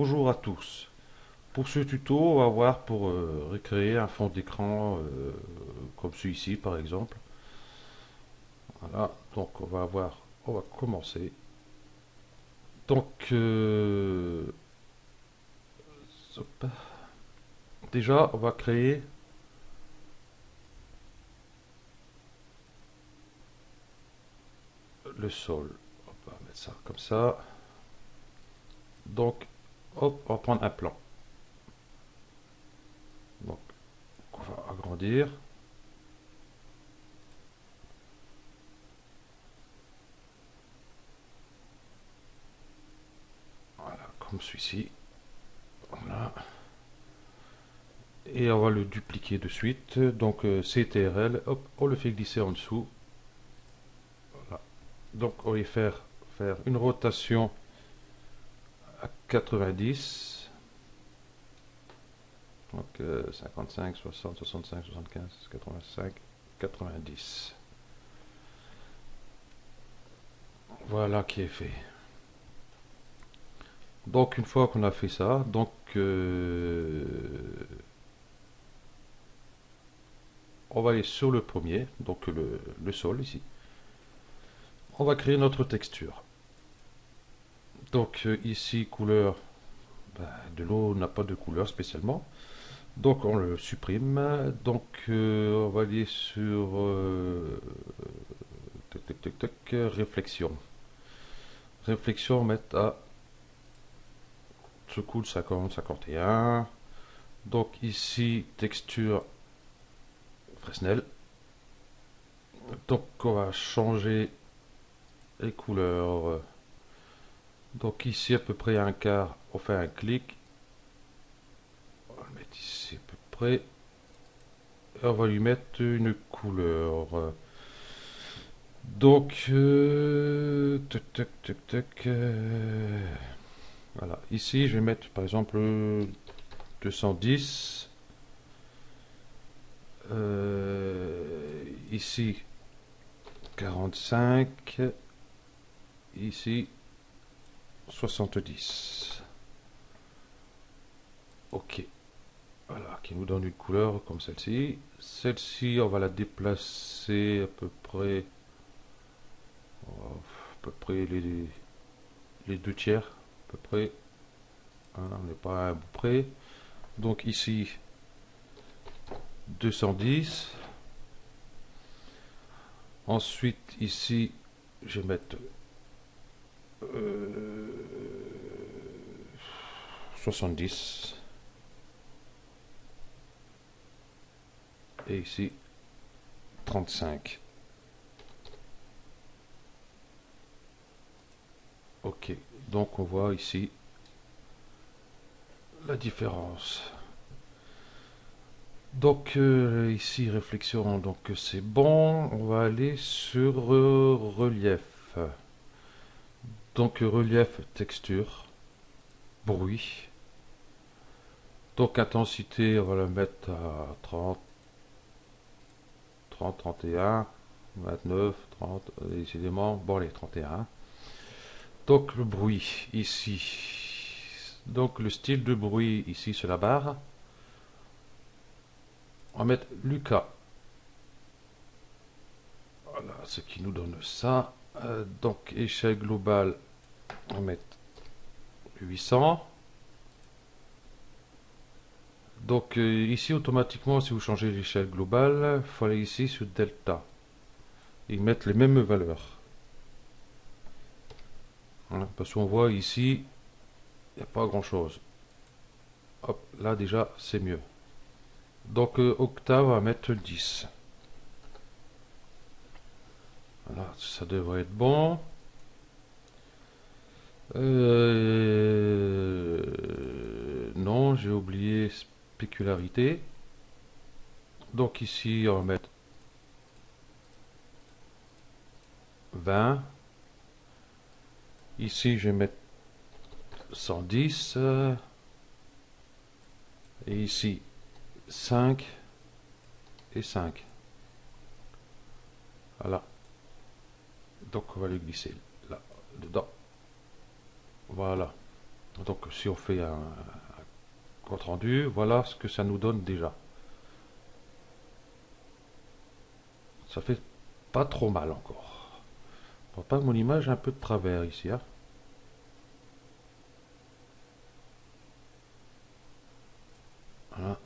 Bonjour à tous. Pour ce tuto, on va voir pour recréer un fond d'écran comme celui-ci par exemple. Voilà, donc on va commencer. Donc hop. Déjà, on va créer le sol. On va mettre ça comme ça. Donc, hop, on va prendre un plan. Donc, on va agrandir. Voilà, comme celui-ci. Voilà. Et on va le dupliquer de suite. Donc CTRL, hop, on le fait glisser en dessous. Voilà. Donc on va faire une rotation à 90. Donc 55, 60, 65, 75, 85, 90. Voilà qui est fait. Donc une fois qu'on a fait ça, donc on va aller sur le premier, donc le sol ici. On va créer notre texture. Donc ici couleur, ben, de l'eau n'a pas de couleur spécialement. Donc on le supprime. Donc on va aller sur tac, tac, tac, tac, réflexion. Réflexion, mettre à secoule 50, 51. Donc ici texture Fresnel. Donc on va changer les couleurs. Donc ici à peu près un quart, on fait un clic. On va le mettre ici à peu près. Et on va lui mettre une couleur. Donc, tac, tac, tac, tac, voilà. Ici, je vais mettre par exemple 210. Ici, 45. Ici, 70. Ok. Voilà, qui nous donne une couleur comme celle-ci. Celle-ci, on va la déplacer à peu près les deux tiers. À peu près. Hein, on n'est pas à bout près. Donc ici, 210. Ensuite, ici, je vais mettre 70. Et ici, 35. Ok, donc on voit ici la différence. Donc ici, réflexion, donc c'est bon. On va aller sur relief. Donc relief, texture, bruit. Donc intensité, on va la mettre à 30, 30, 31, 29, 30, décidément. Bon, allez, 31. Donc le bruit ici. Donc le style de bruit ici sur la barre. On va mettre Lucas. Voilà, ce qui nous donne ça. Donc échelle globale, on va mettre 800. Donc ici automatiquement, si vous changez l'échelle globale, il faut aller ici sur delta et mettre les mêmes valeurs. Hein, parce qu'on voit ici, il n'y a pas grand chose. Hop, là déjà c'est mieux. Donc octave, on va mettre 10. Voilà, ça devrait être bon. Non, j'ai oublié spécularité. Donc ici, on va mettre 20. Ici, je vais mettre 110. Et ici, 5 et 5. Voilà. Donc on va le glisser là, dedans. Voilà. Donc si on fait un compte rendu, voilà ce que ça nous donne déjà. Ça fait pas trop mal encore. Je vois pas mon image un peu de travers ici, hein. Voilà,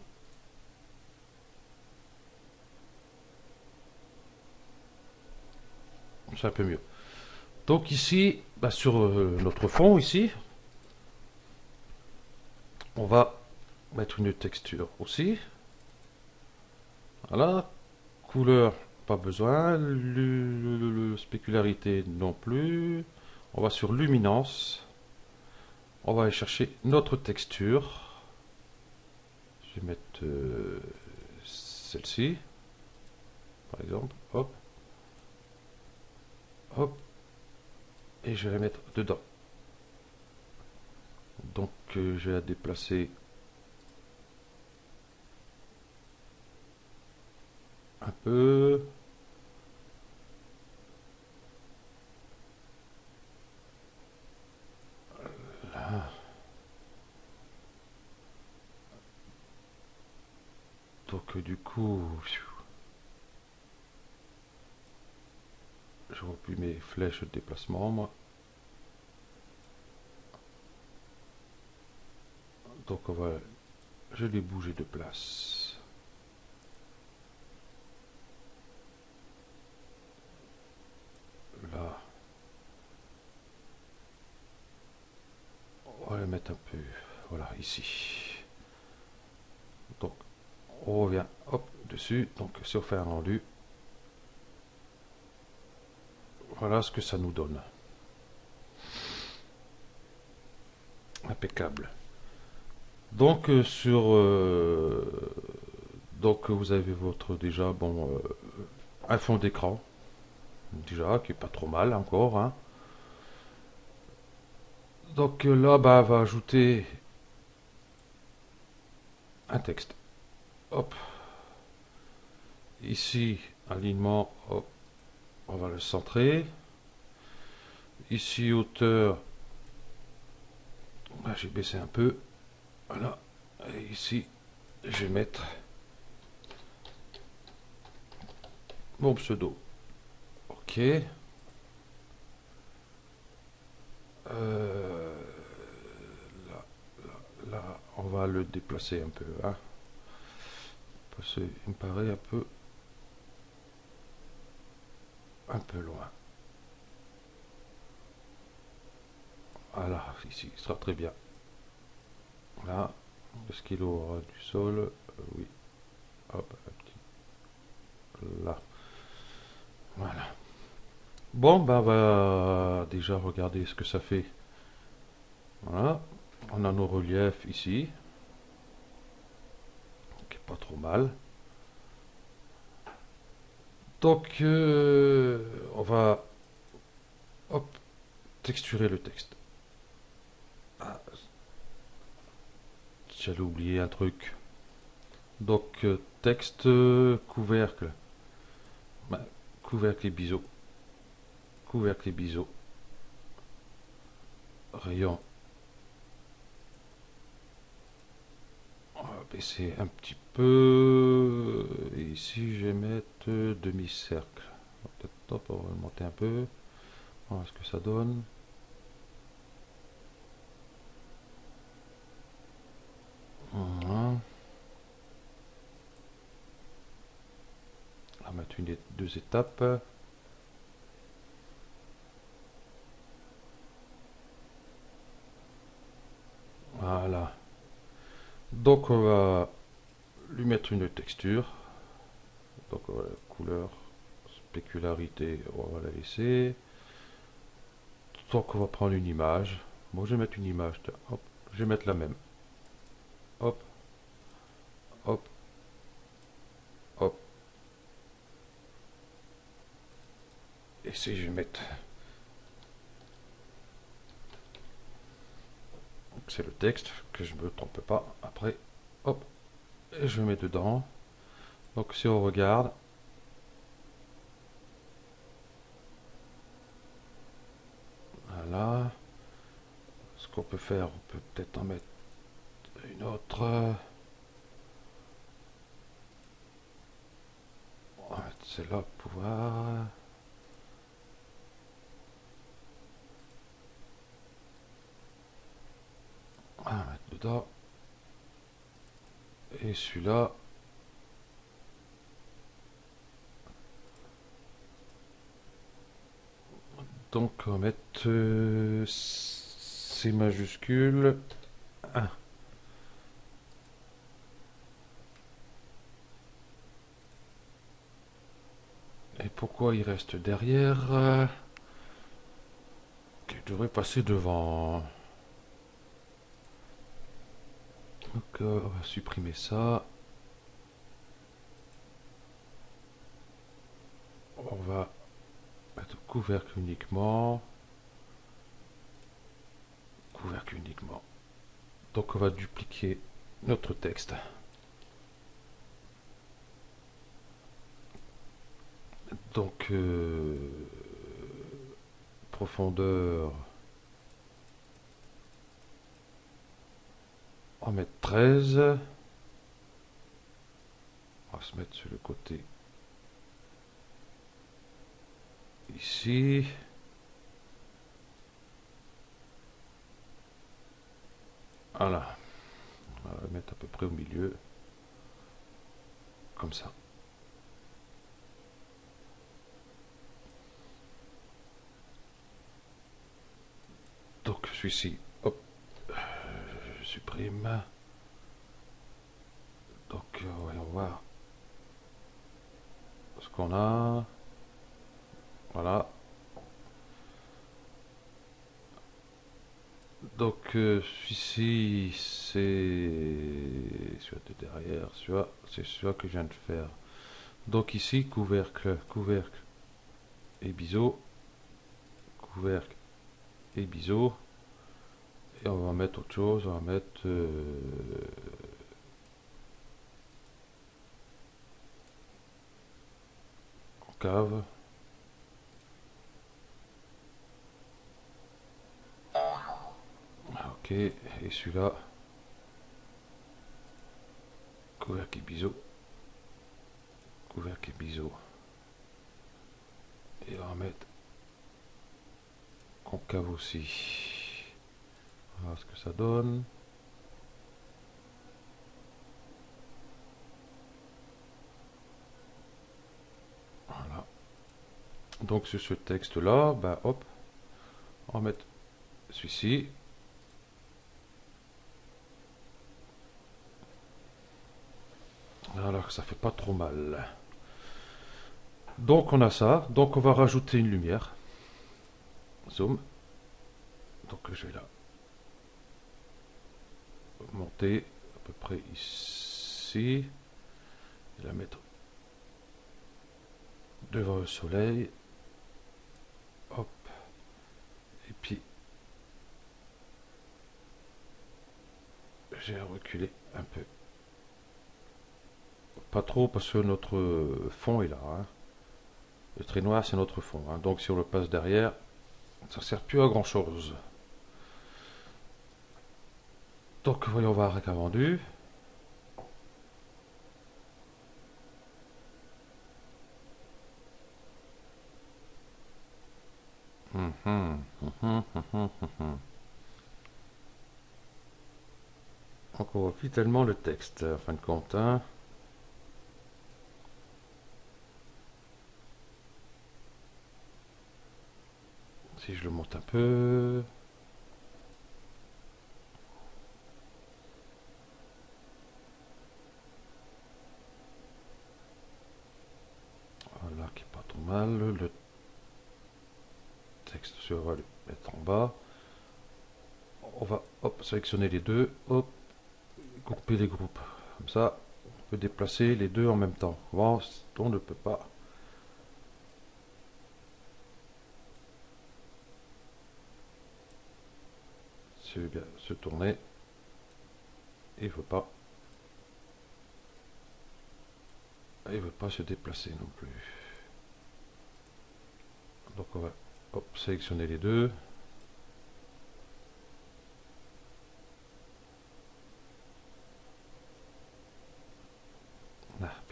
c'est un peu mieux. Donc ici, bah, sur notre fond ici, on va mettre une texture aussi. Voilà, couleur, pas besoin. Spécularité non plus. On va sur luminance. On va aller chercher notre texture. Je vais mettre celle-ci, par exemple. Hop, hop. Et je vais la mettre dedans. Donc je vais la déplacer un peu. Là. Donc du coup, je vois plus mes flèches de déplacement, moi. Donc je les bouger de place. Là, on va les mettre un peu, voilà, ici. Donc, on revient, hop, dessus. Donc, si on fait un rendu, voilà ce que ça nous donne. Impeccable. Donc, donc vous avez votre déjà, bon, un fond d'écran, déjà, qui est pas trop mal encore, hein. Donc là, bah, on va ajouter un texte. Hop, ici, alignement, hop, on va le centrer. Ici, hauteur, bah, j'ai baissé un peu. Voilà. Et ici, je vais mettre mon pseudo. Ok. Là, là, on va le déplacer un peu, hein, parce qu'il me paraît un peu loin. Voilà, ici, il sera très bien. Là, est-ce qu'il aura du sol? Oui. Hop, un petit. Là. Voilà. Bon, ben, on va déjà regarder ce que ça fait. Voilà. On a nos reliefs ici. Qui est pas trop mal. Donc, on va, hop, texturer le texte. Ah, j'allais oublier un truc. Donc, texte, couvercle. Bah, couvercle et biseau. Couvercle et biseau. Rayon. On va baisser un petit peu. Et ici, je vais mettre demi-cercle. Peut-être, on va le monter un peu. Voilà ce que ça donne. Voilà. On va mettre deux étapes. Voilà. Donc on va lui mettre une texture. Donc voilà, couleur, spécularité, on va la laisser. Donc on va prendre une image. Bon, je vais mettre une image. Hop, je vais mettre la même. Hop, hop, hop. Et si je vais mettre, c'est le texte, que je ne me trompe pas. Après, hop, et je mets dedans. Donc si on regarde, voilà, qu'on peut faire? On peut peut-être en mettre une autre. On va mettre celle-là pour pouvoir. On va mettre dedans. Et celui-là. Donc on va mettre C majuscule 1. Et pourquoi il reste derrière? Il devrait passer devant. Donc on va supprimer ça. On va mettre couvercle uniquement. Couvercle uniquement. Donc on va dupliquer notre texte. Donc profondeur. On va mettre 13. On va se mettre sur le côté ici. Voilà. On va le mettre à peu près au milieu. Comme ça. Donc celui-ci, hop, je supprime. Donc voyons voir ce qu'on a. Voilà. Donc celui-ci, c'est celui de derrière, c'est celui que je viens de faire. Donc ici, couvercle, couvercle et biseau, couvercle et biseau. Et on va mettre autre chose, on va mettre cave. Ok, et celui-là, couvercle et biseau, couvercle et biseau. Et on va mettre concave aussi. Voilà ce que ça donne. Voilà. Donc sur ce texte-là, bah hop, on va mettre celui-ci. Alors ça fait pas trop mal. Donc on a ça. Donc on va rajouter une lumière. Zoom. Donc je vais la monter à peu près ici. Et la mettre devant le soleil. Hop. Et puis j'ai reculé un peu. Pas trop parce que notre fond est là. Hein. Le trait noir c'est notre fond. Hein. Donc si on le passe derrière, ça ne sert plus à grand chose. Donc voyons voir avec un vendu. Donc on voit plus tellement le texte en fin de compte. Hein. Si je le monte un peu. Voilà, qui est pas trop mal. Le texte, on va le mettre en bas. On va hop, sélectionner les deux. Hop, grouper les groupes. Comme ça, on peut déplacer les deux en même temps. Bon, on ne peut pas. Celui-là se tourner. Il ne veut pas. Il ne veut pas se déplacer non plus. Donc on va hop, sélectionner les deux.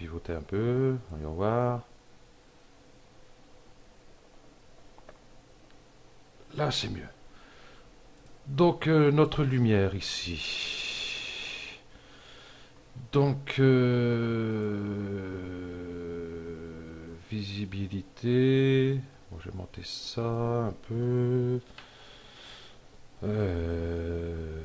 pivoter un peu, voyons voir. Là, c'est mieux. Donc, notre lumière ici. Donc, visibilité. Bon, je vais monter ça un peu. Euh,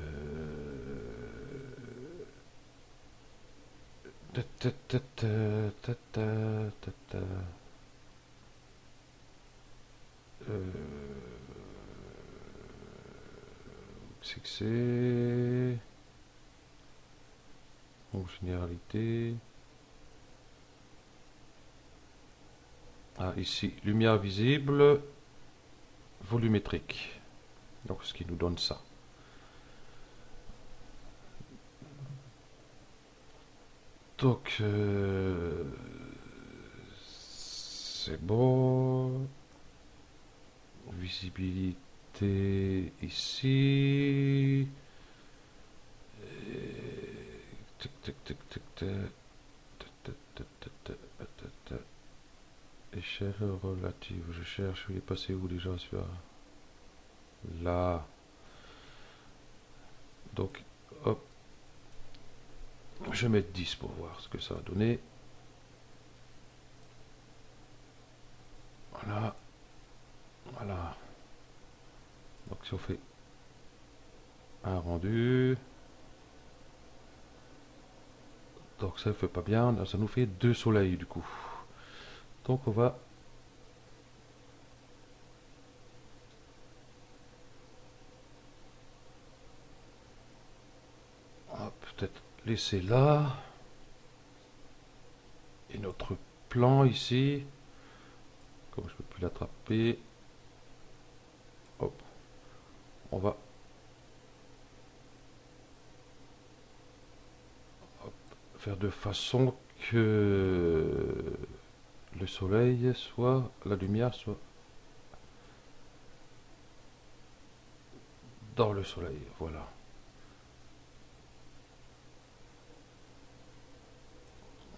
ta, ta, ta, ta, ta, ta, ta, ta. C'est que c'est. En généralité. Ah, ici, lumière visible, volumétrique. Donc, ce qui nous donne ça. Donc, c'est bon. Visibilité ici. Tic, tic, tic, tic, tic. Échelle relative. Je cherche. Il est passé où déjà celui-là? Là. Donc, hop. Je vais mettre 10 pour voir ce que ça va donner. Voilà. Voilà. Donc si on fait un rendu, donc ça ne fait pas bien, ça nous fait deux soleils du coup. Donc on va peut-être laisser là. Et notre plan ici, comme je ne peux plus l'attraper, hop, on va faire de façon que le soleil soit, la lumière soit dans le soleil, voilà.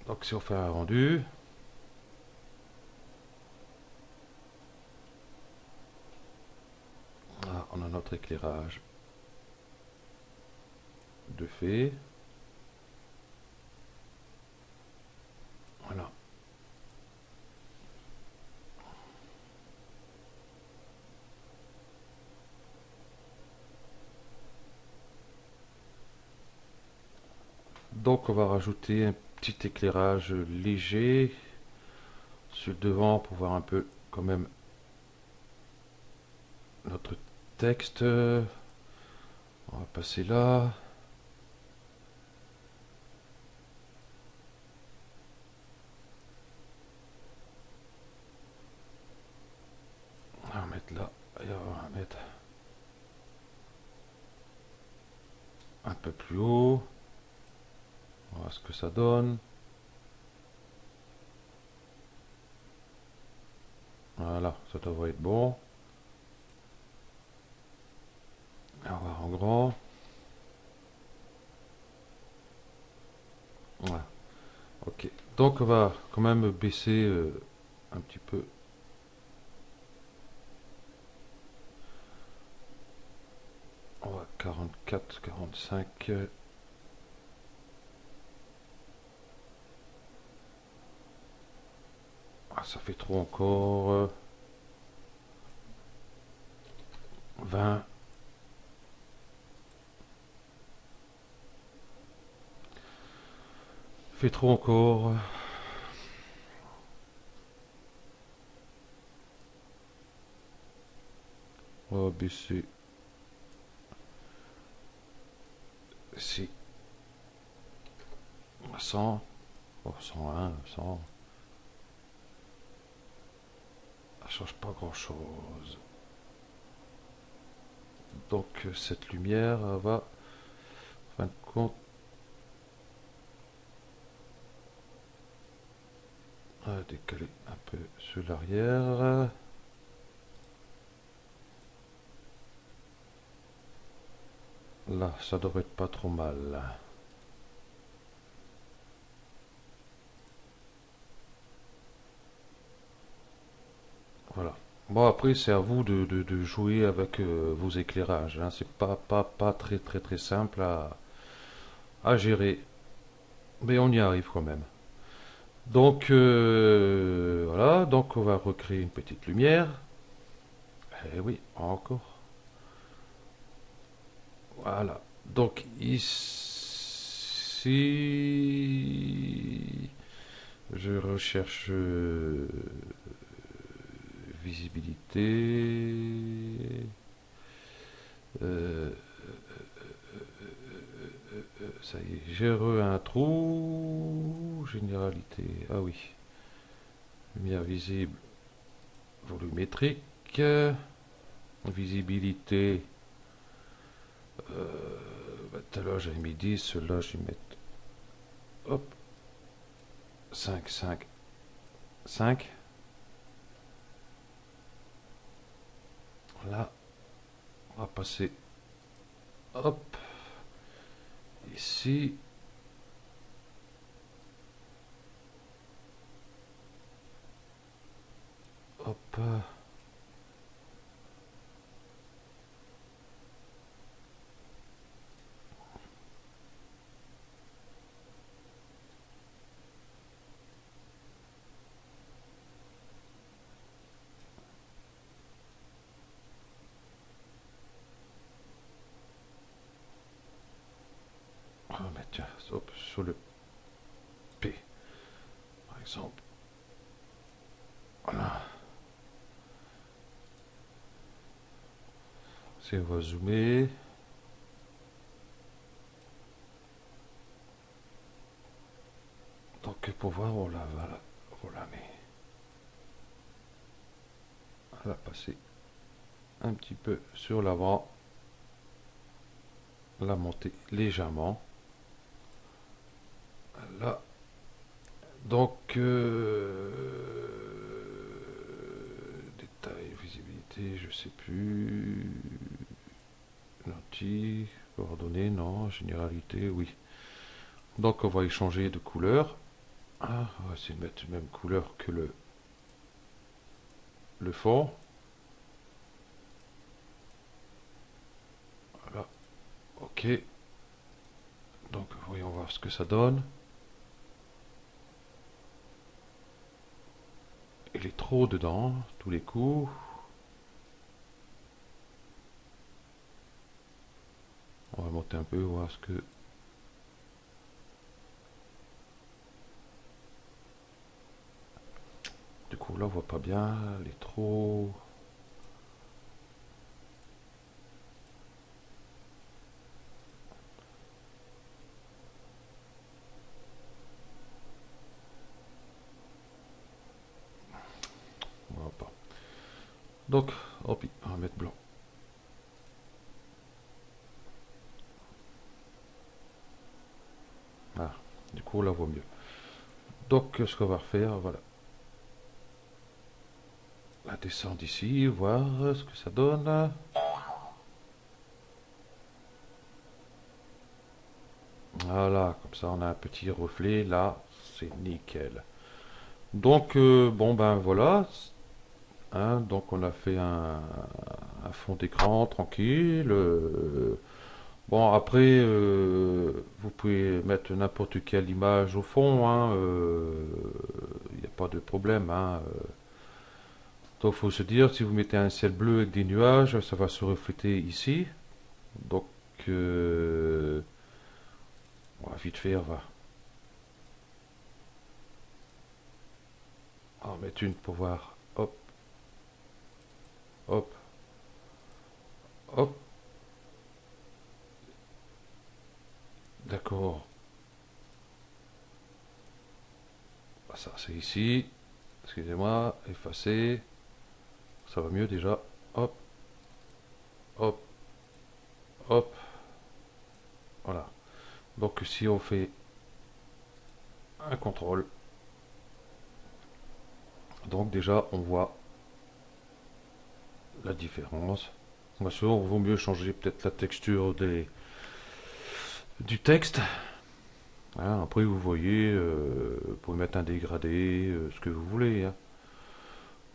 Donc si on fait un rendu, ah, on a notre éclairage de fait. Voilà. Donc on va rajouter un petit éclairage léger sur le devant pour voir un peu quand même notre texte. On va passer là. On va mettre là. Et on va mettre un peu plus haut. On va voir ce que ça donne. Voilà, ça devrait être bon. On va voir en grand. Voilà. Ok. Donc on va quand même baisser un petit peu. On va 44, 45. Ah, ça fait trop encore. 20. Fait trop encore. On va baisser. Si. 100. Oh, 101, 100. Ça change pas grand chose. Donc cette lumière va, en fin de compte, décaler un peu sur l'arrière. Là, ça devrait être pas trop mal. Voilà. Bon, après, c'est à vous de jouer avec vos éclairages, hein. C'est pas très très très simple à gérer, mais on y arrive quand même. Donc, voilà, donc on va recréer une petite lumière. Eh oui, encore. Voilà. Donc ici, je recherche visibilité. Euh, Ça y est, j'ai un trou. Généralité. Ah oui. Lumière visible. Volumétrique. Visibilité. Tout à l'heure j'avais mis 10. Celui-là je vais mettre. Hop. 5, 5, 5. Là. On va passer. Hop. Ici. Hop. On va mettre tiens, hop, sur le P, par exemple. Voilà. Si on va zoomer. Donc pour voir, voilà, mais on va passer un petit peu sur l'avant, la monter légèrement. Là, donc détail, visibilité, je sais plus. Lentille, coordonnées, non, généralité, oui. Donc on va y changer de couleur. Ah, on va essayer de mettre la même couleur que le fond. Voilà, ok. Donc voyons voir ce que ça donne. Il est trop dedans, tous les coups. On va monter un peu, voir ce que... Du coup là on voit pas bien, il est trop... On voit pas. Donc, hop, on va mettre blanc. Ah, du coup là on voit mieux. Donc ce qu'on va refaire, voilà. La descendre ici, voir ce que ça donne. Voilà, comme ça on a un petit reflet là, c'est nickel. Donc bon ben voilà, hein, donc on a fait un fond d'écran tranquille. Bon après vous pouvez mettre n'importe quelle image au fond, hein, il n'y a pas de problème. Hein, donc il faut se dire si vous mettez un ciel bleu avec des nuages, ça va se refléter ici. Donc on va vite faire, on va en mettre une pour voir. Hop, hop, hop. D'accord. Ah, ça c'est ici. Excusez-moi, effacer. Ça va mieux déjà. Hop, hop, hop. Voilà. Donc si on fait un contrôle, donc déjà on voit la différence. Bien sûr, il vaut mieux changer peut-être la texture du texte. Hein, après, vous voyez, vous pouvez mettre un dégradé, ce que vous voulez. Hein.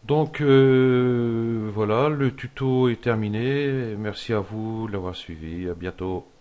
Donc voilà, le tuto est terminé. Merci à vous de l'avoir suivi. À bientôt.